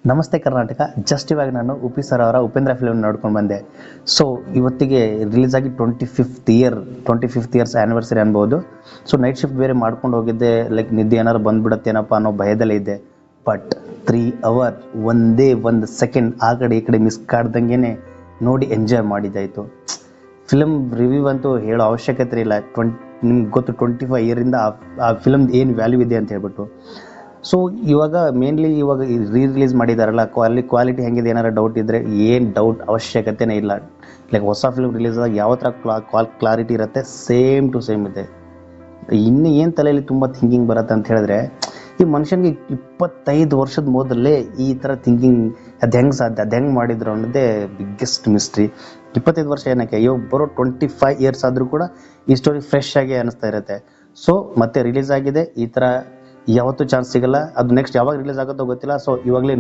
ನಮಸ್ತೆ ಕರ್ನಾಟಕ. ಜಸ್ಟ್ ಇವಾಗ ನಾನು ಉಪಿ ಸರ್ ಅವರ ಉಪೇಂದ್ರ ಫಿಲ್ಮ್ ನೋಡ್ಕೊಂಡು ಬಂದೆ. ಸೊ ಇವತ್ತಿಗೆ ರಿಲೀಸ್ ಆಗಿ 25th ಇಯರ್ಸ್ ಆ್ಯನಿವರ್ಸರಿ ಅನ್ಬೋದು. ಸೊ ನೈಟ್ ಶಿಫ್ಟ್ ಬೇರೆ ಮಾಡ್ಕೊಂಡು ಹೋಗಿದ್ದೆ, ಲೈಕ್ ನಿದ್ದೆ ಏನಾದ್ರು ಬಂದ್ಬಿಡತ್ತೇನಪ್ಪ ಅನ್ನೋ ಭಯದಲ್ಲೇ ಇದ್ದೆ. ಬಟ್ 3 ಅವರ್ ಒಂದೇ ಒಂದು ಸೆಕೆಂಡ್ ಆ ಕಡೆ ಈ ಕಡೆ ಮಿಸ್ ಕಾಡ್ದಂಗೆ ನೋಡಿ ಎಂಜಾಯ್ ಮಾಡಿದ್ದಾಯಿತು. ಫಿಲಮ್ ರಿವ್ಯೂ ಅಂತೂ ಹೇಳೋ ಅವಶ್ಯಕತೆ ಇಲ್ಲ. ನಿಮ್ಗೆ ಗೊತ್ತು 25 ಇಯರಿಂದ ಆ ಫಿಲಮ್ದು ಏನು ವ್ಯಾಲ್ಯೂ ಇದೆ ಅಂತ ಹೇಳ್ಬಿಟ್ಟು. ಸೊ ಇವಾಗ ಮೇನ್ಲಿ ಇವಾಗ ರಿಲೀಸ್ ಮಾಡಿದಾರಲ್ಲ, ಕ್ವಾಲಿಟಿ ಹೆಂಗಿದೆ ಏನಾರು ಡೌಟ್ ಇದ್ದರೆ ಏನು ಡೌಟ್ ಅವಶ್ಯಕತೆನೇ ಇಲ್ಲ. ಲೈಕ್ ಹೊಸ ಫಿಲ್ಮ್ ರಿಲೀಸ್ ಆದಾಗ ಯಾವ ಥರ ಕ್ಲಾರಿಟಿ ಇರುತ್ತೆ, ಸೇಮ್ ಟು ಸೇಮ್ ಇದೆ. ಇನ್ನು ಏನು ತಲೆಯಲ್ಲಿ ತುಂಬ ಥಿಂಕಿಂಗ್ ಬರುತ್ತೆ ಅಂತ ಹೇಳಿದ್ರೆ, ಈ ಮನುಷ್ಯನಿಗೆ 25 ವರ್ಷದ ಮೊದಲೇ ಈ ಥರ ಥಿಂಕಿಂಗ್ ಅದು ಹೆಂಗೆ ಸಾಧ್ಯ, ಅದು ಹೆಂಗೆ ಮಾಡಿದ್ರು ಅನ್ನೋದೇ ಬಿಗ್ಗೆಸ್ಟ್ ಮಿಸ್ಟ್ರಿ. 25 ವರ್ಷ ಏನಕ್ಕೆ, ಇವಾಗ ಬರೋ 25 ಇಯರ್ಸ್ ಆದರೂ ಕೂಡ ಈ ಸ್ಟೋರಿ ಫ್ರೆಶ್ ಆಗಿ ಅನಿಸ್ತಾ ಇರುತ್ತೆ. ಸೊ ಮತ್ತೆ ರಿಲೀಸ್ ಆಗಿದೆ, ಈ ಥರ ಯಾವತ್ತೂ ಚಾನ್ಸ್ ಸಿಗಲ್ಲ. ಅದು ನೆಕ್ಸ್ಟ್ ಯಾವಾಗ ರಿಲೀಸ್ ಆಗುತ್ತೋ ಗೊತ್ತಿಲ್ಲ. ಸೊ ಇವಾಗಲೇ